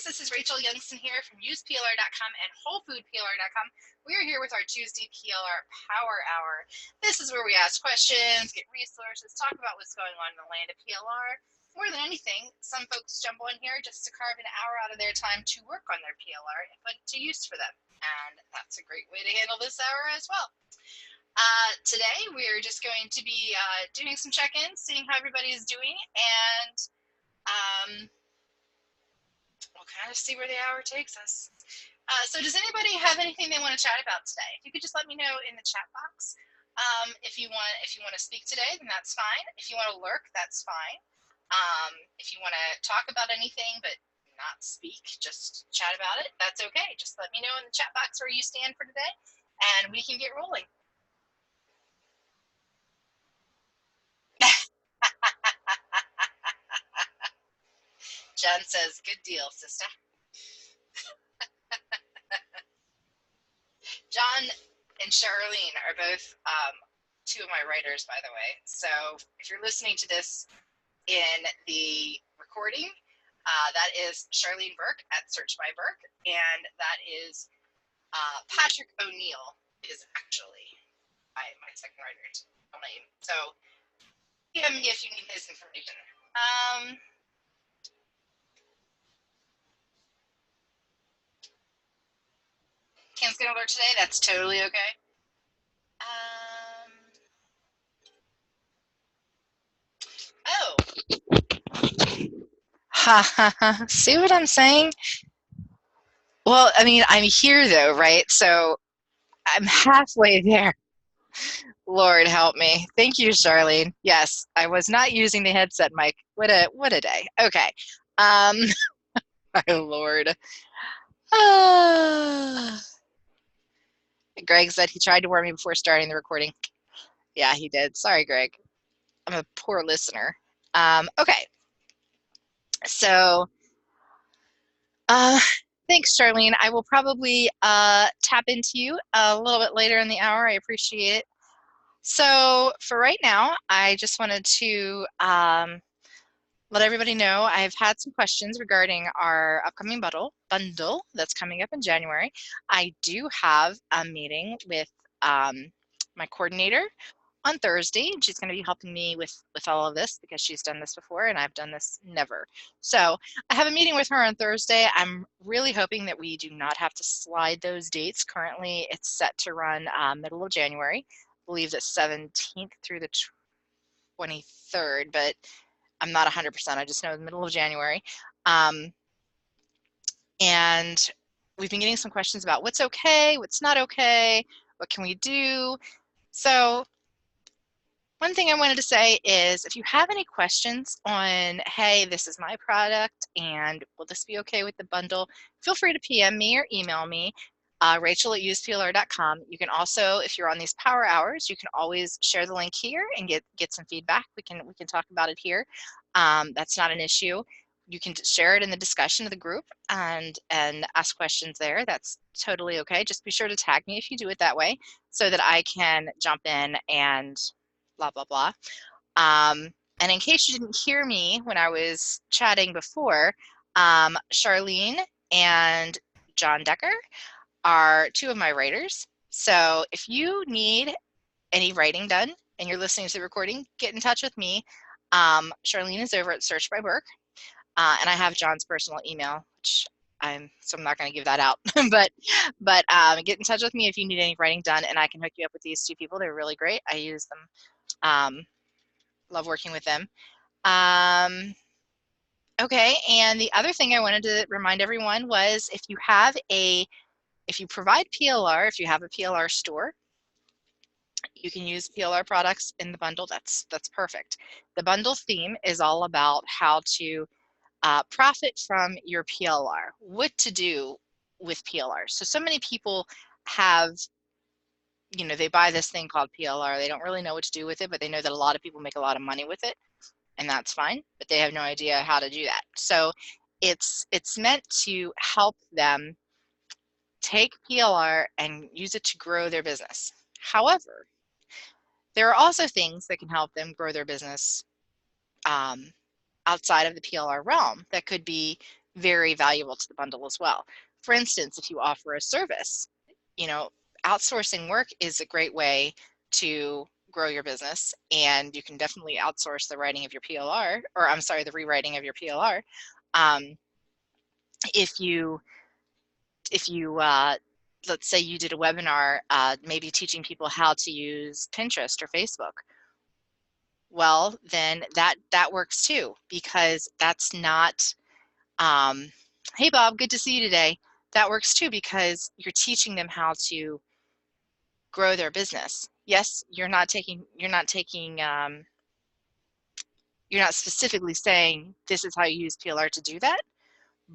This is Rachel Youngson here from useplr.com and wholefoodplr.com. We are here with our Tuesday PLR Power Hour. This is where we ask questions, get resources, talk about what's going on in the land of PLR. More than anything, some folks jump on here just to carve an hour out of their time to work on their PLR and put it to use for them. And that's a great way to handle this hour as well. Today, we're just going to be doing some check-ins, seeing how everybody is doing, and we'll kind of see where the hour takes us. So does anybody have anything they want to chat about today? If you could just let me know in the chat box. If you want to speak today, then that's fine. If you want to lurk, that's fine. If you want to talk about anything but not speak, just chat about it, that's okay. Just let me know in the chat box where you stand for today, and we can get rolling. Jen says, good deal, sister. John and Charlene are both two of my writers, by the way. So if you're listening to this in the recording, that is Charlene Burke at Search by Burke, and that is Patrick O'Neill is actually my second writer's name. So DM me if you need his information. Can't get alert today. That's totally okay. Oh. Ha ha ha. See what I'm saying? Well, I mean, I'm here though, right? So I'm halfway there. Lord help me. Thank you, Charlene. Yes, I was not using the headset mic. What a day. Okay. My Lord. Greg said he tried to warn me before starting the recording. Yeah, he did. Sorry, Greg. I'm a poor listener. Okay. So, thanks, Charlene. I will probably tap into you a little bit later in the hour. I appreciate it. So for right now, I just wanted to let everybody know I've had some questions regarding our upcoming bundle that's coming up in January. I do have a meeting with my coordinator on Thursday. She's going to be helping me with all of this because she's done this before and I've done this never. So I have a meeting with her on Thursday. I'm really hoping that we do not have to slide those dates. Currently, it's set to run middle of January. I believe the 17th through the 23rd, but I'm not 100%. I just know the middle of January. And we've been getting some questions about what's okay, what's not okay, what can we do? So one thing I wanted to say is if you have any questions on, hey, this is my product and will this be okay with the bundle, feel free to PM me or email me, Rachel at useplr.com. You can also, if you're on these power hours, you can always share the link here and get some feedback. We can talk about it here. That's not an issue. You can share it in the discussion of the group and ask questions there. That's totally okay. Just be sure to tag me if you do it that way so that I can jump in and blah, blah, blah. And in case you didn't hear me when I was chatting before, Charlene and John Decker are two of my writers. So if you need any writing done and you're listening to the recording, get in touch with me. Charlene is over at Search by Burke, and I have John's personal email, which so I'm not going to give that out. but get in touch with me if you need any writing done, and I can hook you up with these two people. They're really great. I use them. Love working with them. Okay, and the other thing I wanted to remind everyone was if you provide PLR, if you have a PLR store, you can use PLR products in the bundle. That's perfect. The bundle theme is all about how to profit from your PLR, what to do with PLR. So many people have, they buy this thing called PLR. They don't really know what to do with it, but they know that a lot of people make a lot of money with it, and that's fine, but they have no idea how to do that. So it's meant to help them take PLR and use it to grow their business. However, there are also things that can help them grow their business outside of the PLR realm. That could be very valuable to the bundle as well. For instance, if you offer a service, you know, outsourcing work is a great way to grow your business, and you can definitely outsource the writing of your PLR, or I'm sorry, the rewriting of your PLR. If you let's say you did a webinar, maybe teaching people how to use Pinterest or Facebook. Well, then that works too, because that's not, hey Bob, good to see you today. That works too, because you're teaching them how to grow their business. Yes, you're not specifically saying this is how you use PLR to do that,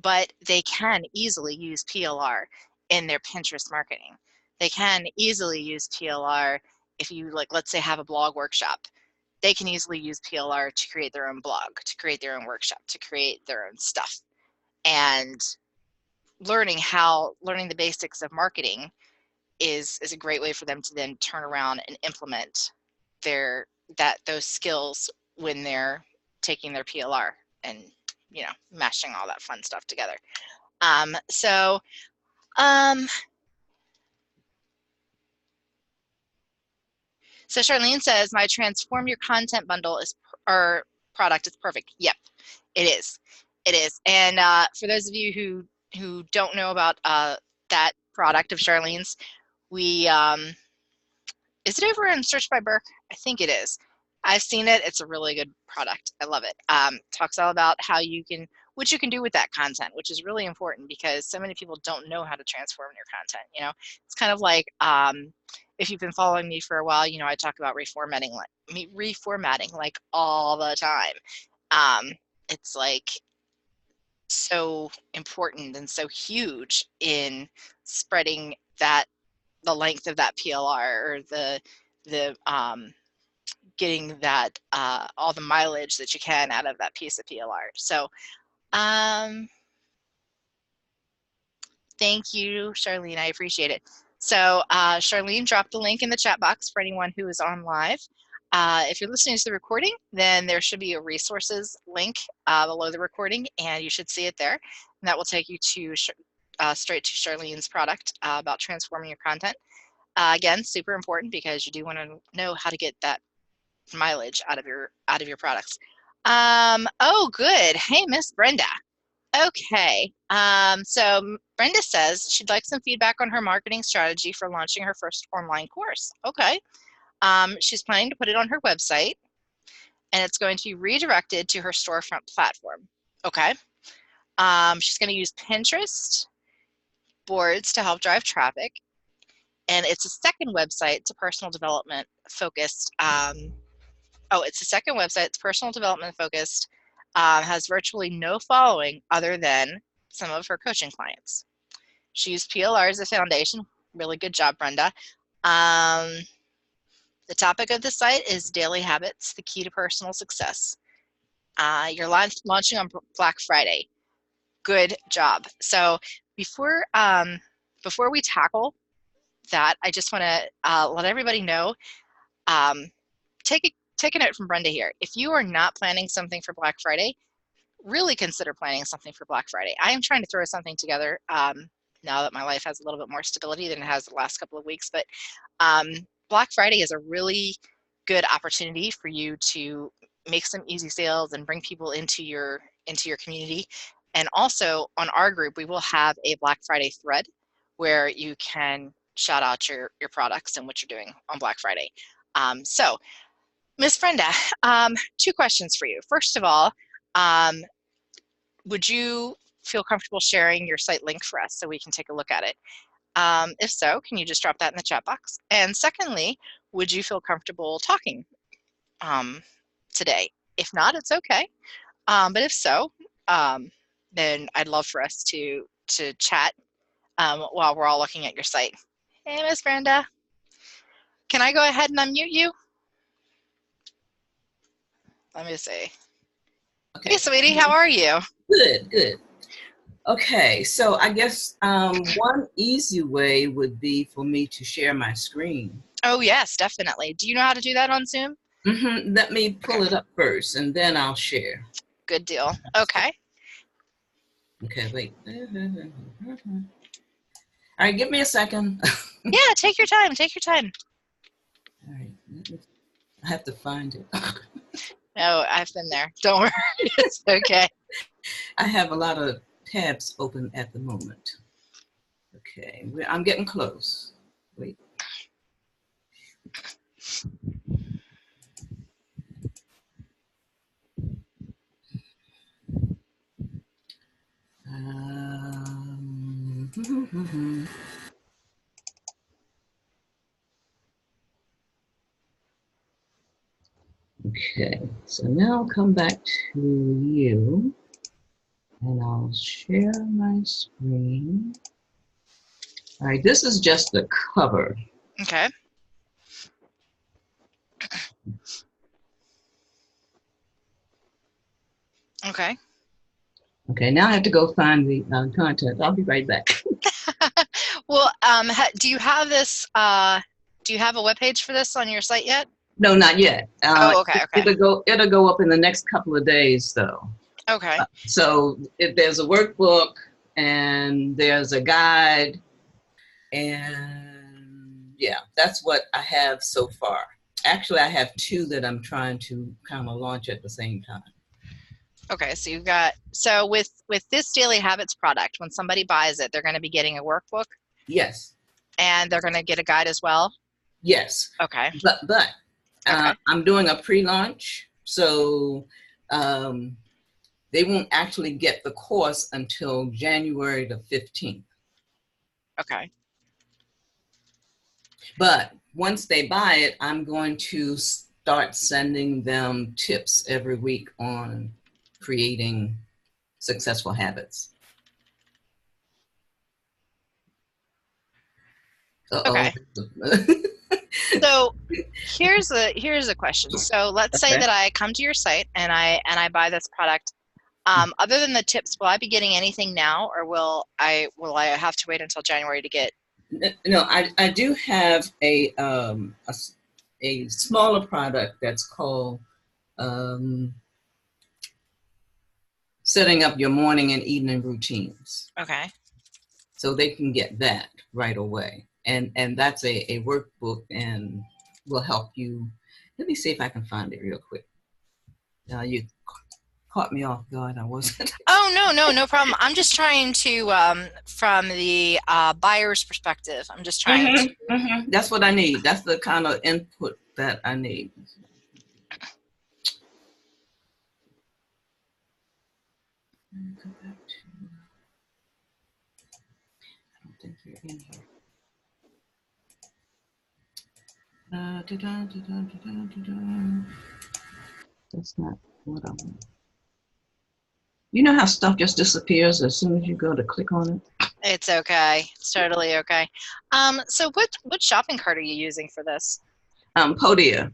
but they can easily use PLR in their Pinterest marketing. They can easily use PLR if you, like, let's say, have a blog workshop. They can easily use PLR to create their own blog, to create their own workshop, to create their own stuff. And learning the basics of marketing is a great way for them to then turn around and implement those skills when they're taking their PLR and, you know, mashing all that fun stuff together. So Charlene says, my transform your content bundle or product is perfect. Yep, it is. It is. And for those of you who don't know about that product of Charlene's, we is it over in Search by Burke? I think it is. I've seen it. It's a really good product. I love it. Talks all about what you can do with that content, which is really important because so many people don't know how to transform your content. You know, it's kind of like, if you've been following me for a while, you know, I talk about reformatting like all the time. It's like so important and so huge in spreading the length of that PLR, or the getting that all the mileage that you can out of that piece of PLR. So thank you, Charlene. I appreciate it. So Charlene dropped the link in the chat box for anyone who is on live. If you're listening to the recording, then there should be a resources link below the recording, and you should see it there. And that will take you to straight to Charlene's product about transforming your content. Again, super important because you do want to know how to get that mileage out of your products. Oh, good. Hey, Miss Brenda. Okay. So Brenda says she'd like some feedback on her marketing strategy for launching her first online course. Okay. She's planning to put it on her website, and it's going to be redirected to her storefront platform. Okay. She's going to use Pinterest boards to help drive traffic, and it's a second website. It's a personal development focused. It's the second website. It's personal development focused, has virtually no following other than some of her coaching clients. She used PLR as a foundation. Really good job, Brenda. The topic of the site is daily habits, the key to personal success. You're launching on Black Friday. Good job. So before we tackle that, I just want to let everybody know, take a note from Brenda here. If you are not planning something for Black Friday, really consider planning something for Black Friday. I am trying to throw something together now that my life has a little bit more stability than it has the last couple of weeks. But Black Friday is a really good opportunity for you to make some easy sales and bring people into your community. And also on our group, we will have a Black Friday thread where you can shout out your products and what you're doing on Black Friday. So Miss Brenda, 2 questions for you. First of all, would you feel comfortable sharing your site link for us so we can take a look at it? If so, can you just drop that in the chat box? And secondly, would you feel comfortable talking today? If not, it's okay. But if so, then I'd love for us to chat while we're all looking at your site. Hey, Miss Brenda. Can I go ahead and unmute you? Let me see. Okay. Hey, sweetie, how are you? Good, good. Okay, so I guess one easy way would be for me to share my screen. Oh, yes, definitely. Do you know how to do that on Zoom? Mm-hmm. Let me pull it up first, and then I'll share. Good deal. Okay. Okay, wait. All right, give me a second. Yeah, take your time. Take your time. All right, I have to find it. No, I've been there. Don't worry. It's okay. I have a lot of tabs open at the moment. Okay, I'm getting close. Wait. Okay, so now I'll come back to you and I'll share my screen. All right, this is just the cover. Okay. Okay. Okay, now I have to go find the content. I'll be right back. Well, do you have this? Do you have a webpage for this on your site yet? No, not yet. Oh, okay. Okay. It'll go up in the next couple of days, though. Okay. So there's a workbook and there's a guide, and yeah, that's what I have so far. Actually, I have two that I'm trying to kind of launch at the same time. Okay, so you've got, so with this Daily Habits product, when somebody buys it, they're going to be getting a workbook? Yes. And they're going to get a guide as well? Yes. Okay. But okay. I'm doing a pre-launch, so they won't actually get the course until January the 15th. Okay. But once they buy it, I'm going to start sending them tips every week on creating successful habits. Okay. So here's a question. So let's say that I come to your site and I buy this product. Other than the tips, will I be getting anything now, or will I have to wait until January to get? No, I do have a smaller product that's called setting up your morning and evening routines. Okay. So they can get that right away. And that's a workbook and will help you. Let me see if I can find it real quick. You caught me off guard. I wasn't. Oh, no problem. I'm just trying to, from the buyer's perspective, I'm just trying to. That's what I need. That's the kind of input that I need. Go back to, I don't think you're in here. That's not what I want. You know how stuff just disappears as soon as you go to click on it? It's okay. It's totally okay. So what shopping cart are you using for this? Podia.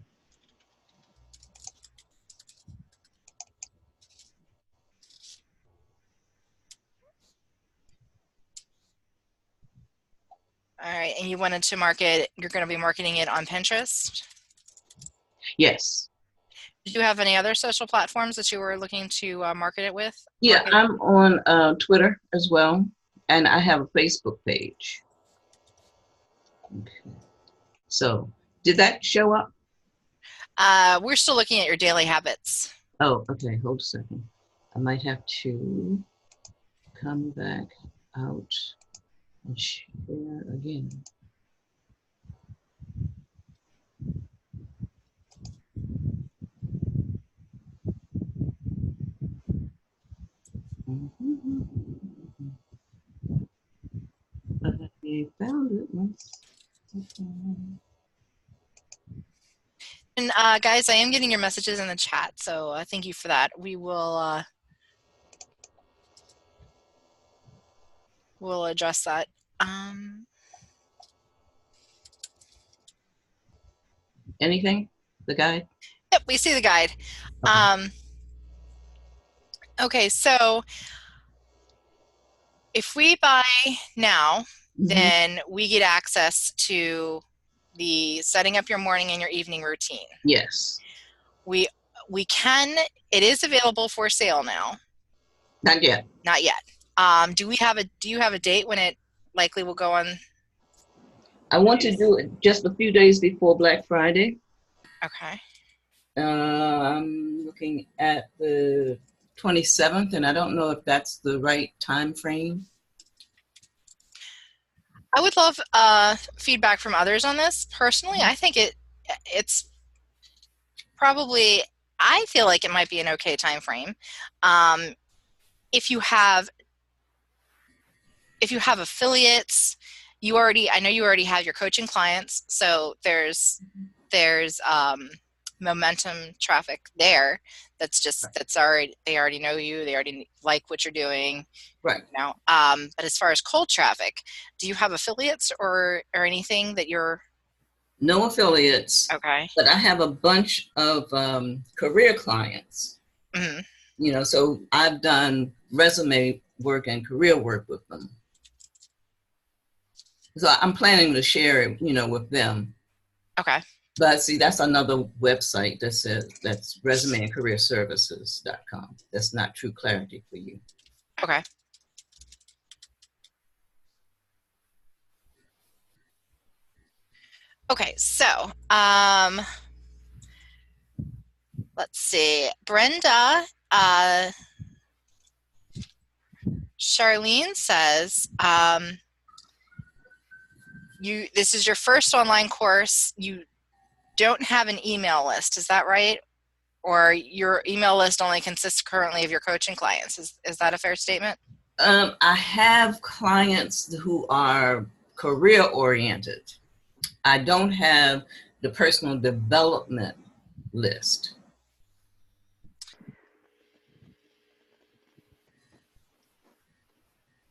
All right, and you wanted to market, you're going to be marketing it on Pinterest? Yes. Did you have any other social platforms that you were looking to market it with? Yeah, I'm on Twitter as well, and I have a Facebook page. Okay. So, did that show up? We're still looking at your daily habits. Oh, okay. Hold a second. I might have to come back out and share again. I found it once. And guys, I am getting your messages in the chat, so thank you for that. We will we'll address that. Anything? The guide? Yep, we see the guide. Okay. Okay, so if we buy now, then we get access to the setting up your morning and your evening routine. Yes. We can, it is available for sale now. Not yet. Not yet. Do you have a date when it likely will go on? I want to do it just a few days before Black Friday. Okay. I'm looking at the 27th, and I don't know if that's the right time frame. I would love feedback from others on this. Personally, I think it's probably, I feel like it might be an okay time frame. Um, if you have affiliates, I know you already have your coaching clients, so there's momentum traffic there. They already know you, they already like what you're doing. Right. Now, but as far as cold traffic, do you have affiliates or anything that you're? No affiliates, Okay. but I have a bunch of career clients. Mm-hmm. So I've done resume work and career work with them. So I'm planning to share it, with them. Okay. But see, that's another website that says that's resumeandcareerservices.com. That's not True Clarity for you. Okay. Okay, so let's see. Brenda, Charlene says, this is your first online course. You don't have an email list, is that right? Or your email list only consists currently of your coaching clients. Is that a fair statement? I have clients who are career oriented. I don't have the personal development list.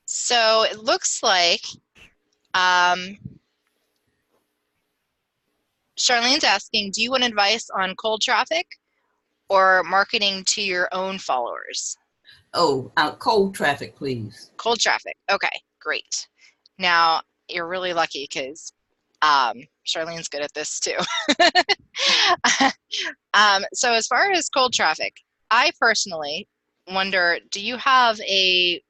So it looks like Charlene's asking, do you want advice on cold traffic or marketing to your own followers? Oh, cold traffic, please. Cold traffic. Okay, great. Now, you're really lucky because Charlene's good at this too. So as far as cold traffic, I personally wonder, do you have a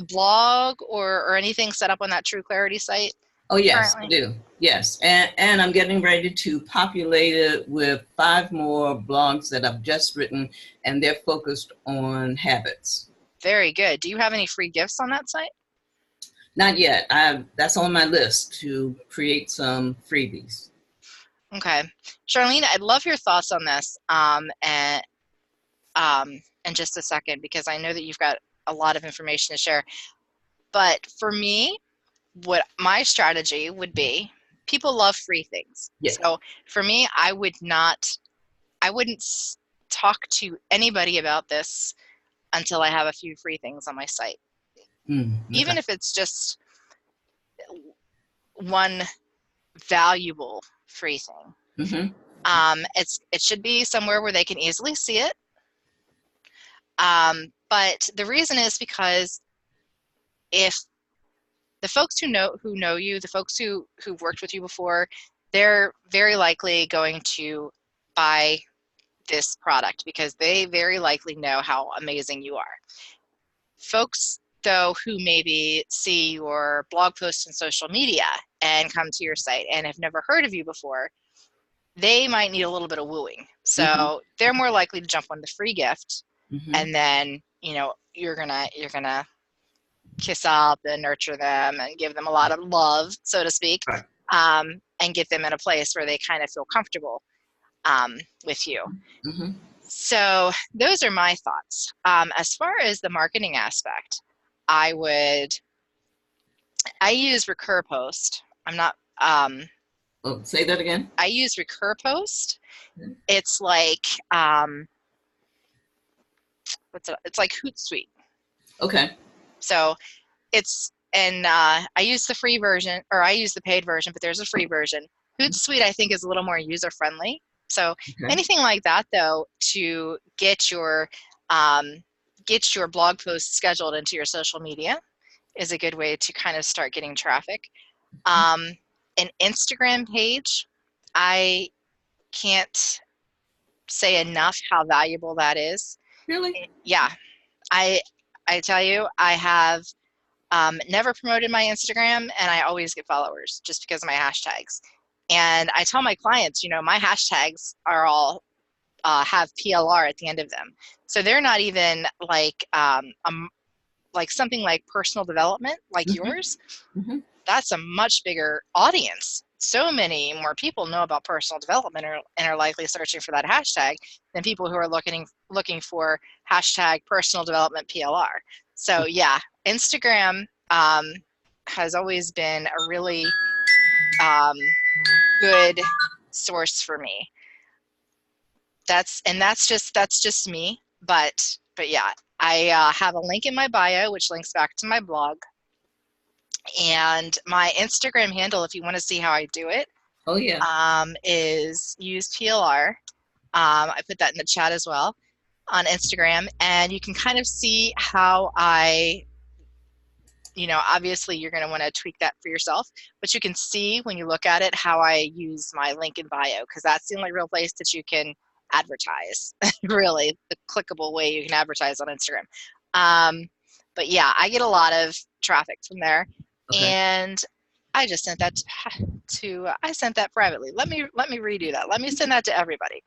blog or anything set up on that True Clarity site Oh, yes, I currently? do. Yes. And I'm getting ready to populate it with 5 more blogs that I've just written, and they're focused on habits. Very good. Do you have any free gifts on that site? Not yet. That's on my list to create some freebies. Okay. Charlene, I'd love your thoughts on this in just a second, because I know that you've got a lot of information to share. But for me, what my strategy would be, people love free things. Yeah. So for me, I wouldn't talk to anybody about this until I have a few free things on my site. Okay. Even if it's just one valuable free thing. Mm-hmm. It should be somewhere where they can easily see it. But the reason is because if the folks who know you, the folks who've worked with you before, they're very likely going to buy this product because they very likely know how amazing you are. Folks, though, who maybe see your blog posts on social media and come to your site and have never heard of you before, they might need a little bit of wooing. So Mm-hmm. they're more likely to jump on the free gift, Mm-hmm. and then you're gonna kiss up and nurture them and give them a lot of love, so to speak, Right. and get them in a place where they kind of feel comfortable with you. Mm-hmm. So those are my thoughts. As far as the marketing aspect, I use Recur Post. I'm not. Say that again. I use Recur Post. Mm-hmm. It's like it's like Hootsuite. Okay. So I use the free version, or I use the paid version, but there's a free version. Hootsuite, I think, is a little more user friendly. So Okay. anything like that, though, to get your blog posts scheduled into your social media is a good way to kind of start getting traffic. An Instagram page, I can't say enough how valuable that is. Really? Yeah, I tell you, I have never promoted my Instagram, and I always get followers just because of my hashtags. And I tell my clients, you know, my hashtags are all have PLR at the end of them, so they're not even like something like personal development like Mm-hmm. yours. Mm-hmm. That's a much bigger audience. So many more people know about personal development and are likely searching for that hashtag than people who are looking for hashtag personal development PLR. So yeah, Instagram has always been a really um, good source for me. That's just me, but yeah, I have a link in my bio which links back to my blog, and my Instagram handle, if you want to see how I do it, Oh yeah. is use PLR. I put that in the chat as well on Instagram, and you can kind of see how I, you know, obviously you're going to want to tweak that for yourself, but you can see when you look at it how I use my link in bio, because that's the only real place that you can advertise, really, the clickable way you can advertise on Instagram. But yeah, I get a lot of traffic from there, Okay. and I just sent that I sent that privately. Let me redo that. Let me send that to everybody.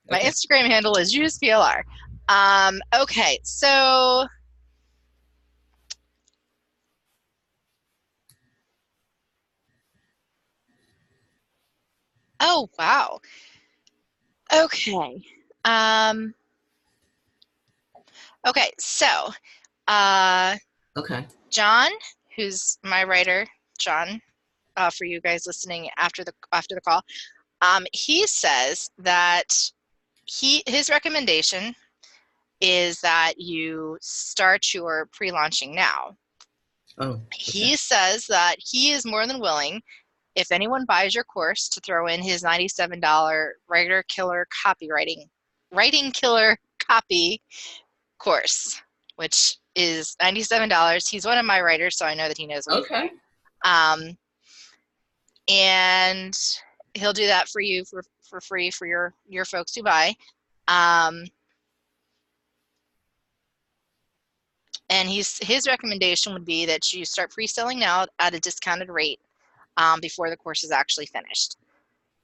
My Okay. Instagram handle is usepLR. Okay, so oh wow. Okay. Um, okay, so uh, Okay. John, who's my writer, John, for you guys listening after the call, he says that his recommendation is that you start your pre-launching now. Oh. Okay. He says that he is more than willing, if anyone buys your course, to throw in his $97 writer killer writing killer copy course, which is $97. He's one of my writers, so I know that he knows what he's Okay. doing. And he'll do that for you for free for your folks who buy. And his recommendation would be that you start pre-selling now at a discounted rate before the course is actually finished.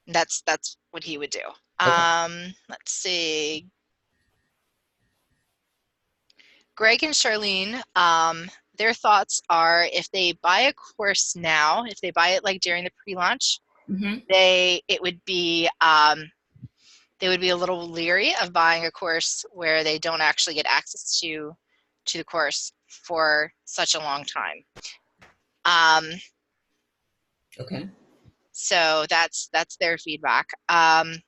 That's what he would do. Okay. Let's see. Greg and Charlene, their thoughts are if they buy a course now, if they buy it like during the pre-launch, Mm-hmm. they would be a little leery of buying a course where they don't actually get access to the course for such a long time. Okay. So that's their feedback. Let's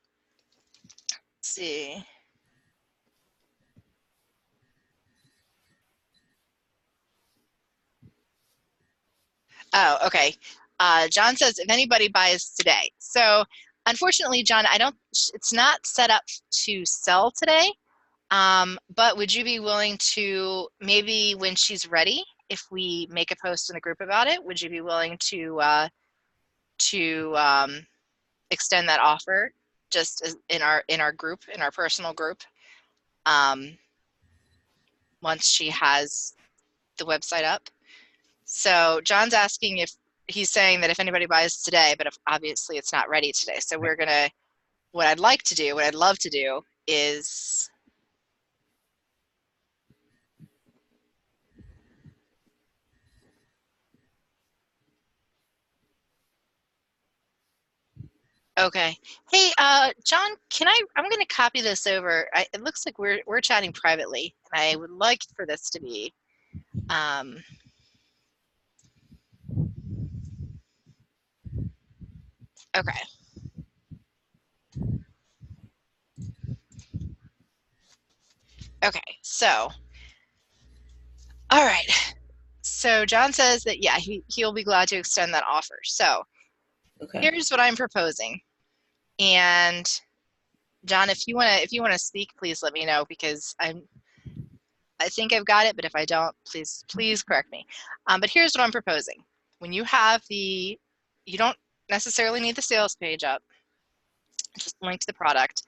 see. Oh, okay. John says if anybody buys today. So unfortunately, John, it's not set up to sell today. But would you be willing to, maybe when she's ready, if we make a post in the group about it, would you be willing to extend that offer just in our group, in our personal group, um, once she has the website up? So John's asking if he's saying that if anybody buys today, but if obviously it's not ready today. So we're gonna, what I'd love to do is, okay. Hey, John, I'm gonna copy this over. It looks like we're chatting privately, and I would like for this to be, um, okay. Okay, so, all right. So John says that, yeah, he'll be glad to extend that offer. So Okay. here's what I'm proposing. And John, if you wanna speak, please let me know, because I think I've got it, but if I don't, please correct me. But here's what I'm proposing. When you have you don't necessarily need the sales page up, just link to the product.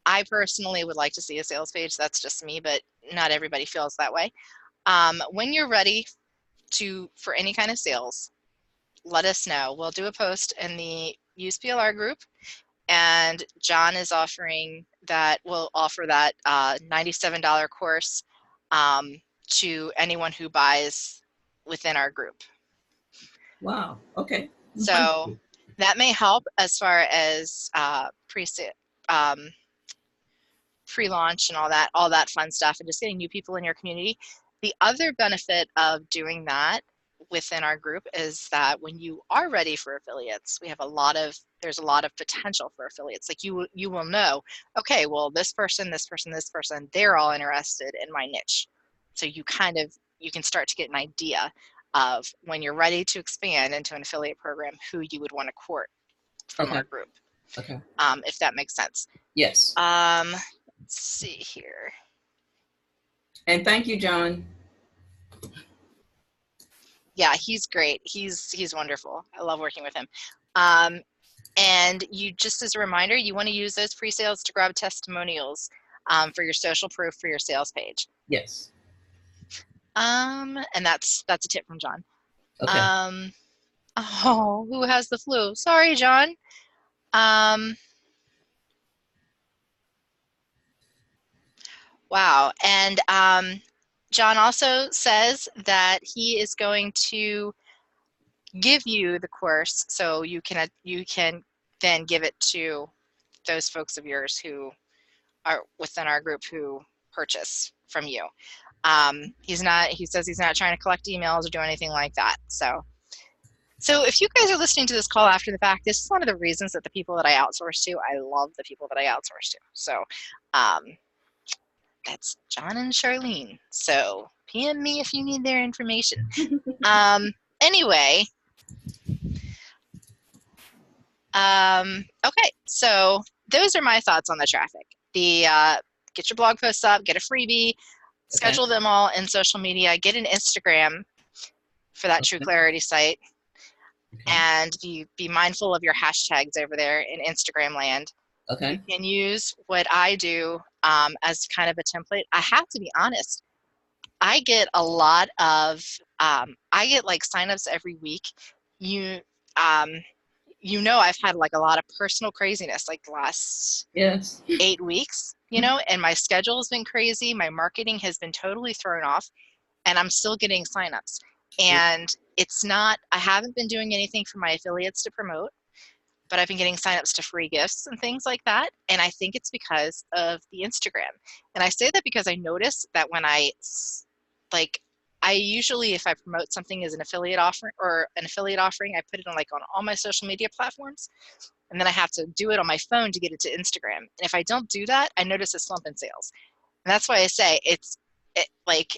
I personally would like to see a sales page. That's just me, but not everybody feels that way. When you're ready for any kind of sales, let us know. We'll do a post in the Use PLR group, and John is offering that, we'll offer that $97 course to anyone who buys within our group. Wow. Okay. So that may help as far as pre-launch and all that fun stuff, and just getting new people in your community. The other benefit of doing that within our group is that when you are ready for affiliates, there's a lot of potential for affiliates. Like you will know, okay, well, this person, they're all interested in my niche. So you can start to get an idea of, when you're ready to expand into an affiliate program, who you would want to court from our group. Okay. If that makes sense. Yes. Let's see here. And thank you, John. Yeah, he's great. He's wonderful. I love working with him. And you, just as a reminder, you want to use those pre-sales to grab testimonials for your social proof for your sales page. Yes. And that's a tip from John. Okay. Oh, who has the flu? Sorry, John. Wow. And John also says that he is going to give you the course, so you can then give it to those folks of yours who are within our group who purchase from you. He says he's not trying to collect emails or do anything like that. So if you guys are listening to this call after the fact, this is one of the reasons that the people that I outsource to, I love the people that I outsource to. So that's John and Charlene. So PM me if you need their information. Anyway, okay, so those are my thoughts on the traffic. Get your blog posts up, get a freebie, schedule them all in social media, get an Instagram for that True Clarity site, and be mindful of your hashtags over there in Instagram land. You can use what I do as kind of a template. I have to be honest, I get a lot of, I get like signups every week. I've had like a lot of personal craziness like the last 8 weeks, and my schedule has been crazy. My marketing has been totally thrown off, and I'm still getting signups. And I haven't been doing anything for my affiliates to promote, but I've been getting signups to free gifts and things like that. And I think it's because of the Instagram. And I say that because I notice that when I usually, if I promote something as an affiliate offering, I put it on all my social media platforms, and then I have to do it on my phone to get it to Instagram. And if I don't do that, I notice a slump in sales. And that's why I say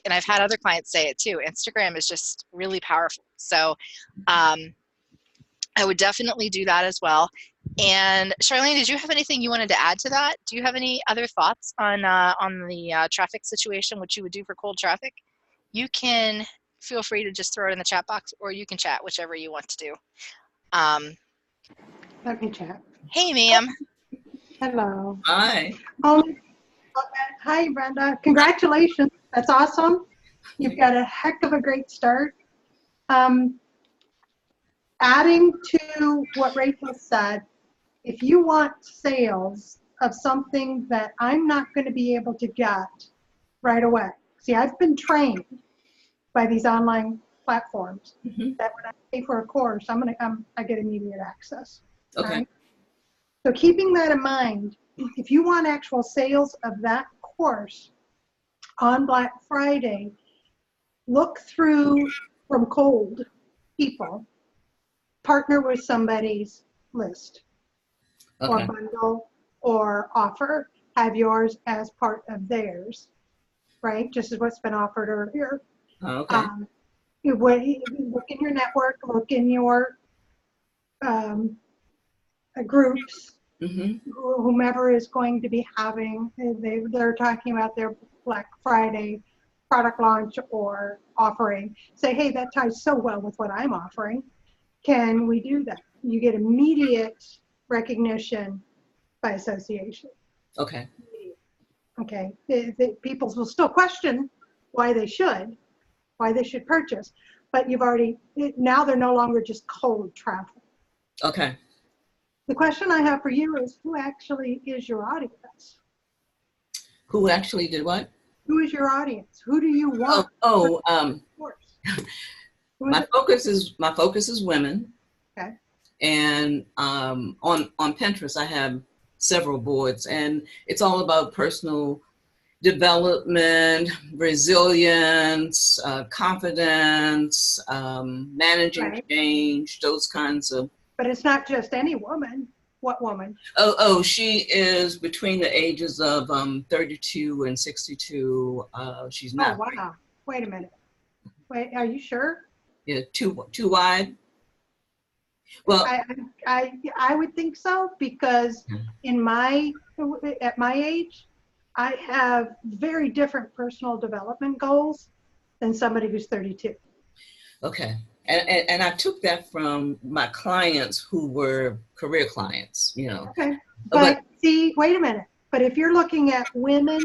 and I've had other clients say it too, Instagram is just really powerful. So I would definitely do that as well. And Charlene, did you have anything you wanted to add to that? Do you have any other thoughts on the traffic situation, what you would do for cold traffic? You can feel free to just throw it in the chat box, or you can chat, whichever you want to do. Let me chat. Hey, ma'am. Hello. Hi. Hi, Brenda. Congratulations. That's awesome. You've got a heck of a great start. Adding to what Rachel said, if you want sales of something that I'm not going to be able to get right away. See, I've been trained by these online platforms that when I pay for a course, I get immediate access. Okay. Right? So keeping that in mind, if you want actual sales of that course on Black Friday, look through from cold people, partner with somebody's list or bundle or offer, have yours as part of theirs, right? Just as what's been offered earlier. Look in your network, look in your groups, whomever is going to be having, they're talking about their Black Friday product launch or offering. Say, hey, that ties so well with what I'm offering. Can we do that? You get immediate recognition by association. Okay. Okay, people will still question why they should purchase, but now they're no longer just cold traffic. Okay. The question I have for you is, who actually is your audience? Who actually did what? Who is your audience? Who do you want? My focus is women. Okay. And on Pinterest, I have several boards, and it's all about personal development, resilience, confidence, managing change, those kinds of. But it's not just any woman. What woman? Oh, she is between the ages of 32 and 62. She's not. Oh, wow. Wait a minute. Wait, are you sure? Yeah, too wide. Well, I would think so, because at my age, I have very different personal development goals than somebody who's 32. Okay. And I took that from my clients who were career clients, you know. Okay. But see, wait a minute. But if you're looking at women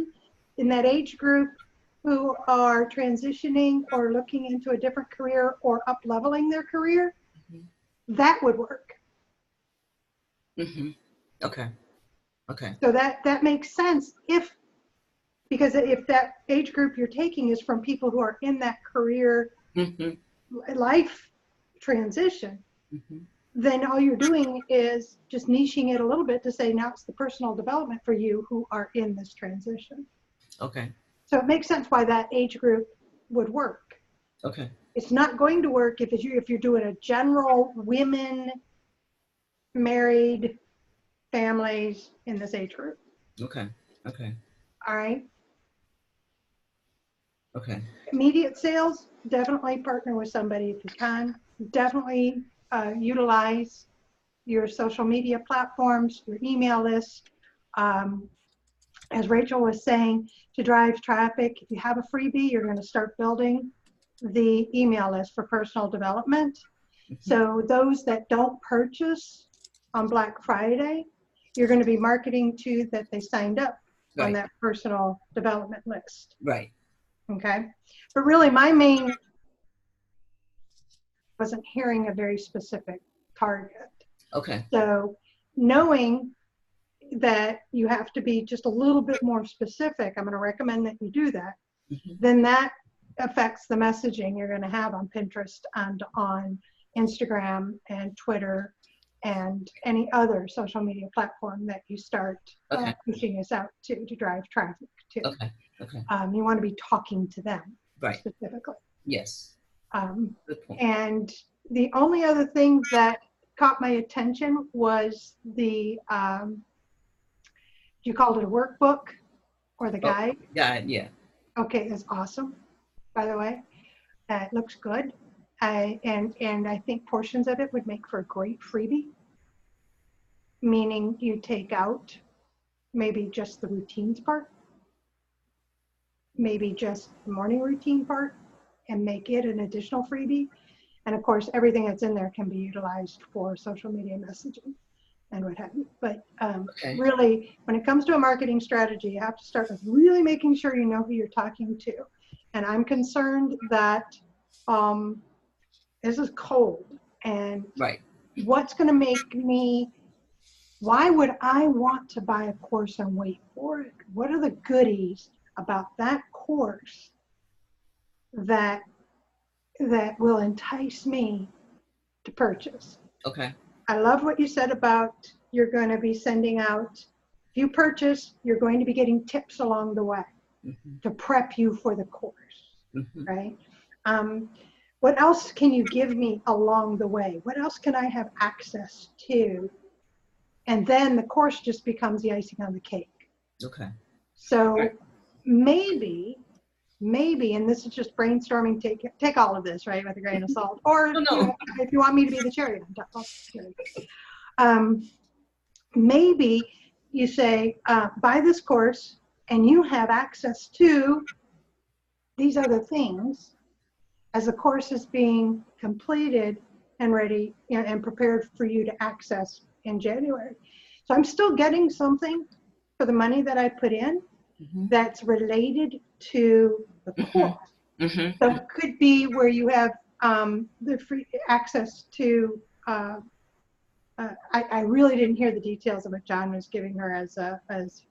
in that age group who are transitioning or looking into a different career or up-leveling their career, that would work. Okay. Okay. So that makes sense because if that age group you're taking is from people who are in that career life transition, then all you're doing is just niching it a little bit to say, now it's the personal development for you who are in this transition. Okay. So it makes sense why that age group would work. Okay. It's not going to work if you're doing a general women, married families in this age group. Okay. Okay. All right. Okay. Immediate sales, definitely partner with somebody if you can. Definitely utilize your social media platforms, your email list. As Rachel was saying, to drive traffic, if you have a freebie, you're going to start building the email list for personal development. So those that don't purchase on Black Friday, you're going to be marketing to that they signed up on that personal development list. Right. Okay. But really my main wasn't hearing a very specific target. Okay. So knowing that you have to be just a little bit more specific, I'm going to recommend that you do that. Then that affects the messaging you're going to have on Pinterest and on Instagram and Twitter and any other social media platform that you start pushing this out to drive traffic to. Okay. Okay. You want to be talking to them specifically. Yes. Good point. And the only other thing that caught my attention was the you called it a workbook or the guide? Guide, yeah. Okay, it's awesome, by the way. It looks good. And I think portions of it would make for a great freebie, meaning you take out maybe just the routines part, maybe just the morning routine part, and make it an additional freebie. And of course, everything that's in there can be utilized for social media messaging and what have you. But really, when it comes to a marketing strategy, you have to start with really making sure you know who you're talking to. And I'm concerned that this is cold. And what's going to make me, why would I want to buy a course and wait for it? What are the goodies about that course that will entice me to purchase? Okay. I love what you said about you're going to be sending out, if you purchase, you're going to be getting tips along the way to prep you for the course, right? What else can you give me along the way? What else can I have access to? And then the course just becomes the icing on the cake. Okay. So maybe, and this is just brainstorming, take all of this, right, with a grain of salt, or you know, if you want me to be the cherry on top, I'll be cherry. Maybe you say, buy this course and you have access to these other things as the course is being completed and ready, you know, and prepared for you to access in January. So I'm still getting something, for the money that I put in Mhm. that's related to the Mhm. course. Mhm. So it could be where you have the free access to, I really didn't hear the details of what John was giving her as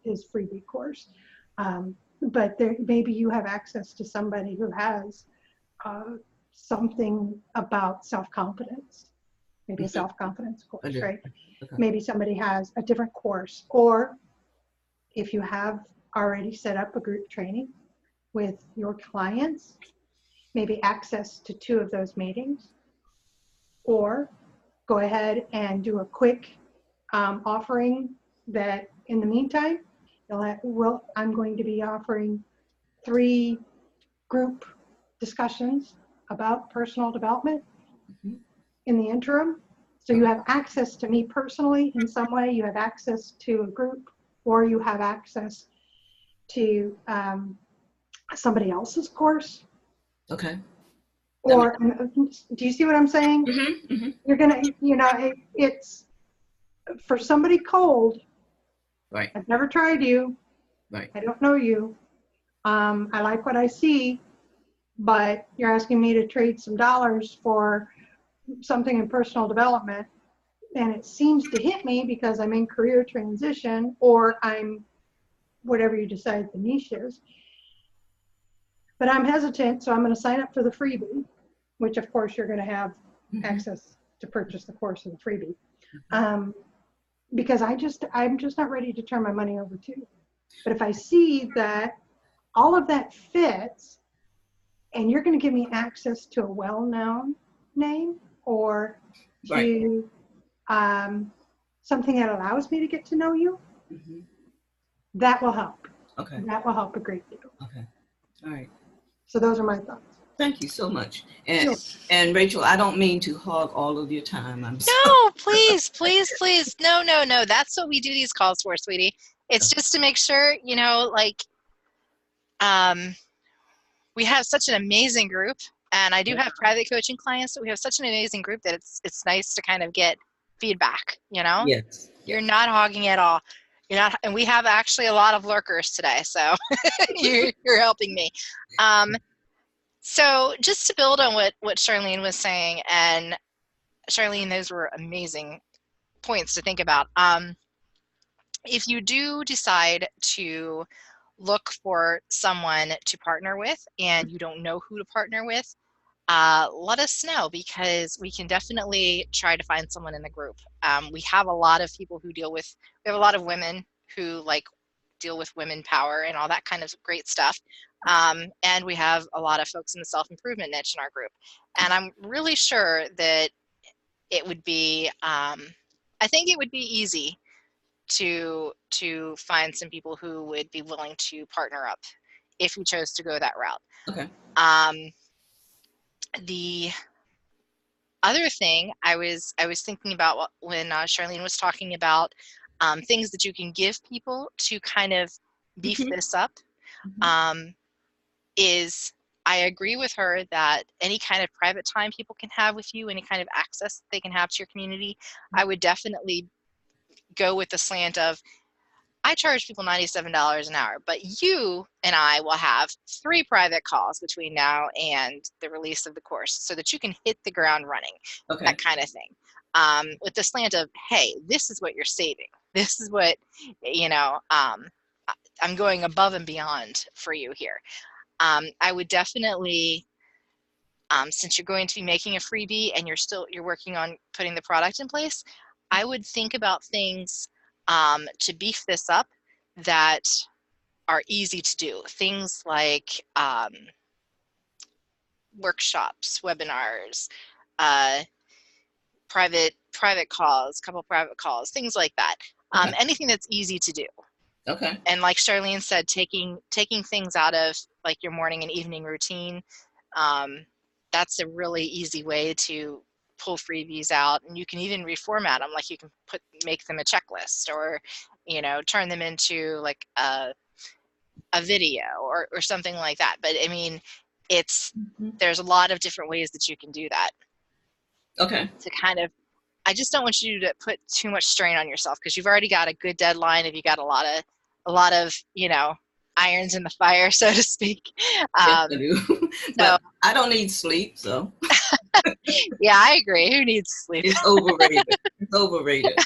his freebie course. But there, maybe you have access to somebody who has something about self-confidence, maybe a Mhm. self-confidence I course, do. right? Okay. Maybe somebody has a different course, or if you have already set up a group training with your clients, maybe access to 2 of those meetings, or go ahead and do a quick offering that in the meantime, I'm going to be offering 3 group discussions about personal development Mhm. in the interim. So you Okay. have access to me personally in some way, you have access to a group, or you have access to somebody else's course. Okay. That Or do you see what I'm saying? Mhm. Mhm. You're gonna, it's for somebody cold. Right. I've never tried you. Right. I don't know you. I like what I see, but you're asking me to trade some dollars for something in personal development. And it seems to hit me because I'm in career transition, or I'm whatever you decide the niche is. But I'm hesitant, so I'm going to sign up for the freebie, which of course you're going to have Mhm. access to purchase the course in the freebie. Mhm. Because I'm just not ready to turn my money over to. But if I see that all of that fits, and you're going to give me access to a well-known name, or Right. to something that allows me to get to know you, Mhm. that will help. Okay. That will help a great deal. Okay. All right. So those are my thoughts. Thank you so much. Sure. And Rachel, I don't mean to hog all of your time. I'm sorry. No, please, please, please. No, no, no. That's what we do these calls for, sweetie. It's just to make sure, like, we have such an amazing group, and I do have private coaching clients, so we have such an amazing group that it's nice to kind of get feedback, Yes. You're Yes. not hogging at all. You're not, and we have actually a lot of lurkers today, so you're helping me. So just to build on what Charlene was saying, and Charlene, those were amazing points to think about. If you do decide to look for someone to partner with and you don't know who to partner with, let us know, because we can definitely try to find someone in the group. We have a lot of people who we have a lot of women who deal with women power and all that kind of great stuff. And we have a lot of folks in the self-improvement niche in our group. And I'm really sure that it would be, I think it would be easy to find some people who would be willing to partner up if you chose to go that route. Okay. The other thing I was thinking about when Charlene was talking about things that you can give people to kind of beef Mhm. this up, Mhm. is I agree with her that any kind of private time people can have with you, any kind of access they can have to your community, I would definitely go with the slant of, I charge people $97 an hour, but you and I will have 3 private calls between now and the release of the course so that you can hit the ground running, Okay. that kind of thing. With the slant of, hey, this is what you're saving. This is what, I'm going above and beyond for you here. I would definitely, since you're going to be making a freebie and you're working on putting the product in place, I would think about things to beef this up that are easy to do. Things like workshops, webinars, uh, private calls, couple private calls, things like that. Okay. Anything that's easy to do. Okay. And like Charlene said, taking things out of like your morning and evening routine, that's a really easy way to pull freebies out. And you can even reformat them, like you can make them a checklist, or turn them into like a video or something like that. But I mean, Mhm. there's a lot of different ways that you can do that Okay. to kind of, I just don't want you to put too much strain on yourself, because you've already got a good deadline if you got a lot of a lot of, irons in the fire, so to speak. Yes, I do. So But I don't need sleep, so yeah, I agree. Who needs sleep? it's overrated. It's overrated.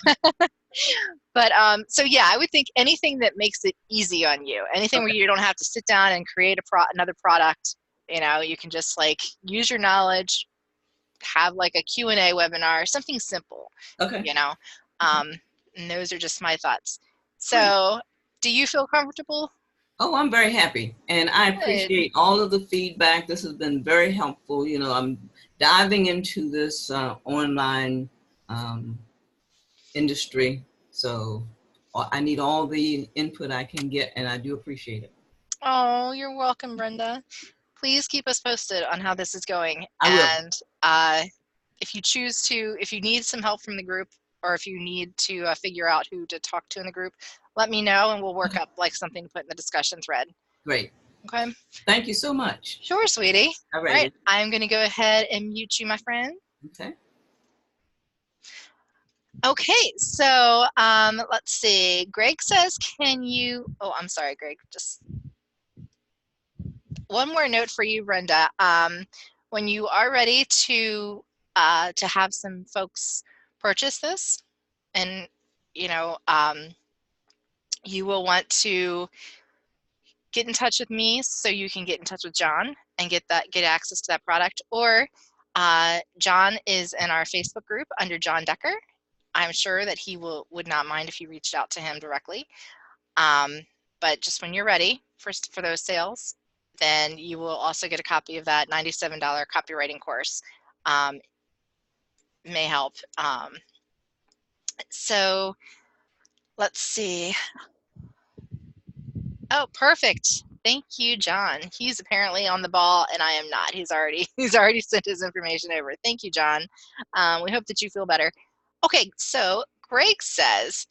But so yeah, I would think anything that makes it easy on you, anything where Okay. you don't have to sit down and create another product. You can just like use your knowledge, have like a Q&A webinar, something simple. Okay. You know, and those are just my thoughts. Great. So, do you feel comfortable? Oh, I'm very happy. And I Good. appreciate all of the feedback. This has been very helpful. I'm diving into this online industry. So I need all the input I can get, and I do appreciate it. Oh, you're welcome, Brenda. Please keep us posted on how this is going. I will. And if you need some help from the group, or if you need to figure out who to talk to in the group, let me know and we'll work up like something to put in the discussion thread. Great. Okay. Thank you so much. Sure, sweetie. All All right. I'm going to go ahead and mute you, my friend. Okay. Okay. So let's see. Greg says, I'm sorry, Greg. Just one more note for you, Brenda. When you are ready to have some folks purchase this, and you will want to get in touch with me so you can get in touch with John and get access to that product. Or John is in our Facebook group under John Decker. I'm sure that he would not mind if you reached out to him directly. But just when you're ready for those sales, then you will also get a copy of that $97 copywriting course. May help. So let's see. Oh, perfect. Thank you, John. He's apparently on the ball, and I am not. He's already sent his information over. Thank you, John. We hope that you feel better. Okay, so Greg says,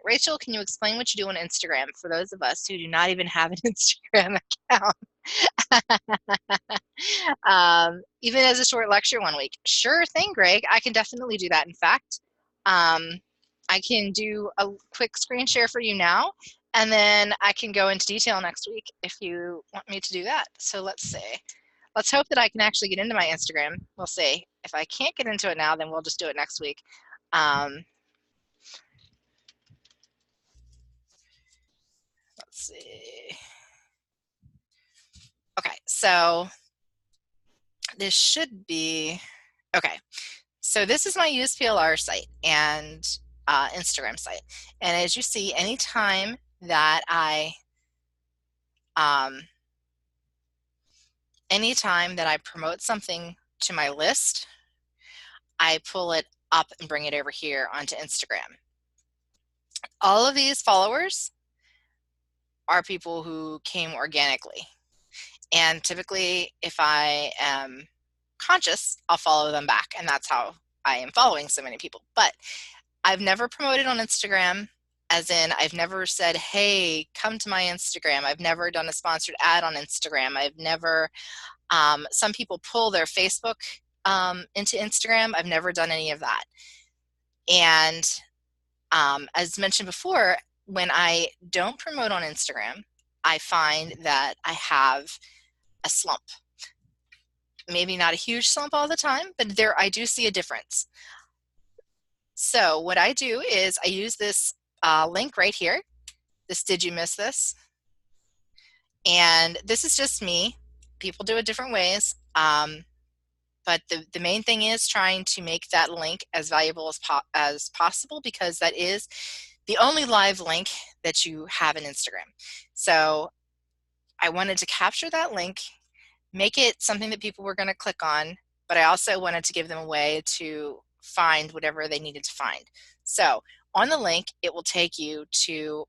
Rachel, can you explain what you do on Instagram for those of us who do not even have an Instagram account? Even as a short lecture one week. Sure thing, Greg. I can definitely do that. In fact, I can do a quick screen share for you now, and then I can go into detail next week if you want me to do that. So let's see. Let's hope that I can actually get into my Instagram. We'll see. If I can't get into it now, then we'll just do it next week. Let's see. Okay, so this should be, okay. So this is my used PLR site and Instagram site. And as you see, anytime that I promote something to my list, I pull it up and bring it over here onto Instagram. All of these followers are people who came organically. And typically, if I am conscious, I'll follow them back. And that's how I am following so many people. But I've never promoted on Instagram, as in I've never said, hey, come to my Instagram. I've never done a sponsored ad on Instagram. I've never, some people pull their Facebook into Instagram. I've never done any of that. And as mentioned before, when I don't promote on Instagram, I find that I have a slump. Maybe not a huge slump all the time, but I do see a difference. So what I do is I use this link right here. Did you miss this? And this is just me. People do it different ways. But the main thing is trying to make that link as valuable as possible, because that is the only live link that you have in Instagram. So I wanted to capture that link, make it something that people were going to click on, but I also wanted to give them a way to find whatever they needed to find. So on the link, it will take you to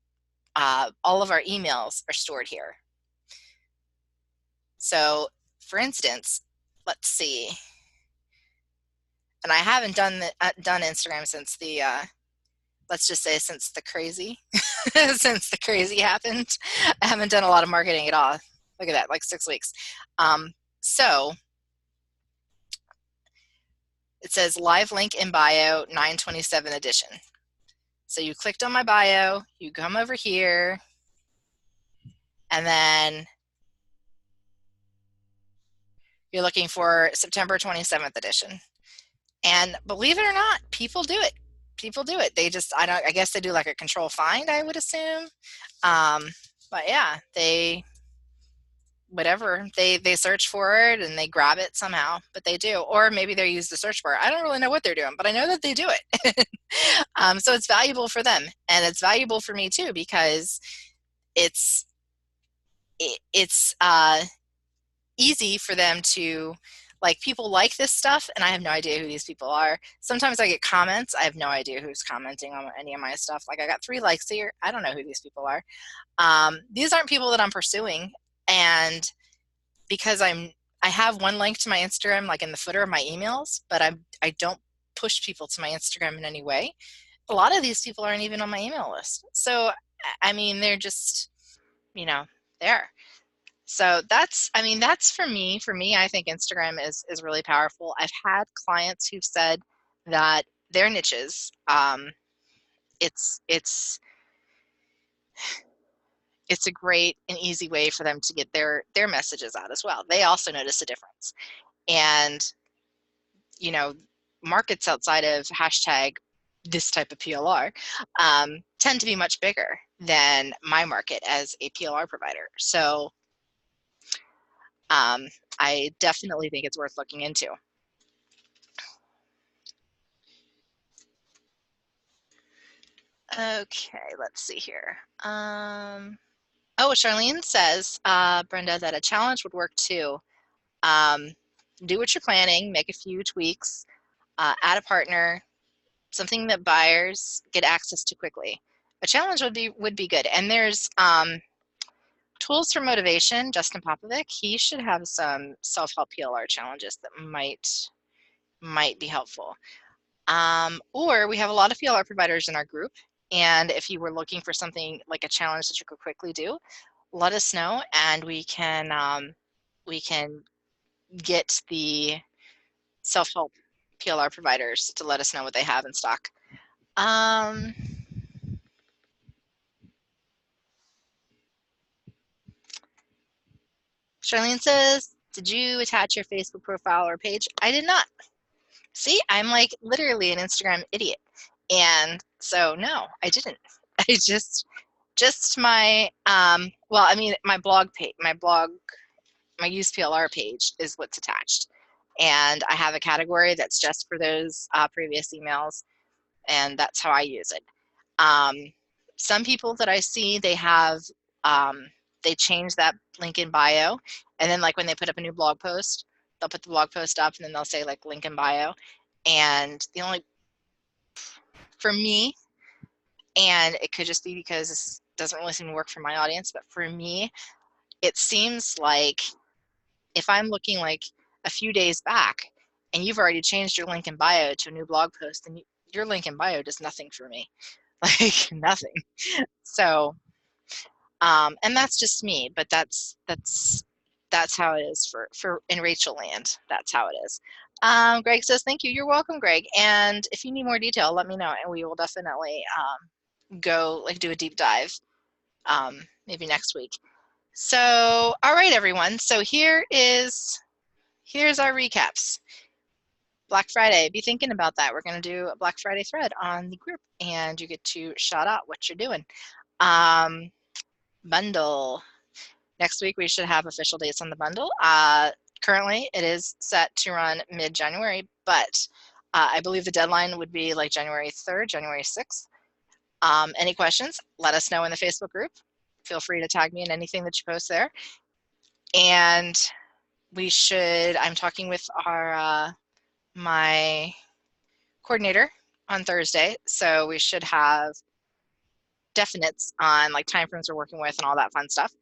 all of our emails are stored here. So for instance, let's see. And I haven't done Instagram since the, let's just say since the crazy, since the crazy happened. I haven't done a lot of marketing at all. Look at that, like 6 weeks. So it says live link in bio 9/27 edition. So you clicked on my bio, you come over here, and then you're looking for September 27th edition. And believe it or not, people do it. People do it. They just, I guess they do like a control find, I would assume. But yeah, whatever, they search for it and they grab it somehow, but they do. Or maybe they use the search bar. I don't really know what they're doing, but I know that they do it. So it's valuable for them, and it's valuable for me too, because it's easy for them to, like, people like this stuff and I have no idea who these people are. Sometimes I get comments, I have no idea who's commenting on any of my stuff. Like, I got 3 likes here, I don't know who these people are. These aren't people that I'm pursuing, and because I have one link to my Instagram, like in the footer of my emails, but I don't push people to my Instagram in any way. A lot of these people aren't even on my email list. So, I mean, they're just, there. So that's for me. For me, I think Instagram is really powerful. I've had clients who've said that their niches, it's a great and easy way for them to get their messages out as well. They also notice a difference. And, markets outside of hashtag this type of PLR tend to be much bigger than my market as a PLR provider. So I definitely think it's worth looking into. Okay, let's see here. Oh, Charlene says, Brenda, that a challenge would work too. Do what you're planning, make a few tweaks, add a partner, something that buyers get access to quickly. A challenge would be good. And there's Tools for Motivation, Justin Popovic. He should have some self-help PLR challenges that might be helpful. Or we have a lot of PLR providers in our group, and if you were looking for something like a challenge that you could quickly do, let us know, and we can get the self-help PLR providers to let us know what they have in stock. Charlene says, did you attach your Facebook profile or page? I did not. See, I'm like literally an Instagram idiot. And so no, I didn't. I just my well, I mean, my blog page, my used PLR page is what's attached. And I have a category that's just for those previous emails, and that's how I use it. Some people that I see, they have, they change that link in bio, and then like when they put up a new blog post, they'll put the blog post up and then they'll say like link in bio. And for me, and it could just be because this doesn't really seem to work for my audience, but for me, it seems like if I'm looking like a few days back and you've already changed your link in bio to a new blog post, then your link in bio does nothing for me, like nothing. So, and that's just me, but that's how it is for in Rachel land. That's how it is. Greg says, thank you. You're welcome, Greg. And if you need more detail, let me know, and we will definitely go do a deep dive maybe next week. So, all right, everyone. So here's our recaps. Black Friday, be thinking about that. We're going to do a Black Friday thread on the group, and you get to shout out what you're doing. Bundle. Next week, we should have official dates on the bundle. Currently, it is set to run mid-January, but I believe the deadline would be like January 3rd, January 6th. Any questions, let us know in the Facebook group. Feel free to tag me in anything that you post there. And I'm talking with my coordinator on Thursday, so we should have definites on like time frames we're working with and all that fun stuff.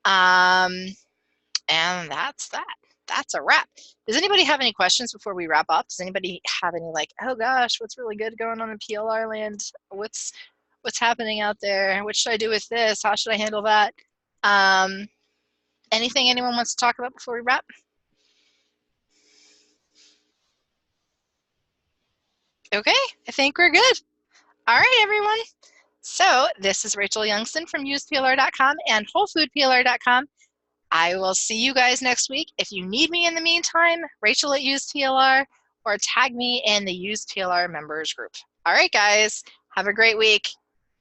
And that's that. That's a wrap. Does anybody have any questions before we wrap up? Does anybody have any like, oh gosh, what's really good going on in PLR land? What's happening out there? What should I do with this? How should I handle that? Anything anyone wants to talk about before we wrap? Okay, I think we're good. All right, everyone. So this is Rachel Youngson from usedplr.com and wholefoodplr.com. I will see you guys next week. If you need me in the meantime, Rachel at usedplr, or tag me in the usedplr members group. All right, guys, have a great week.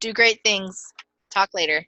Do great things. Talk later.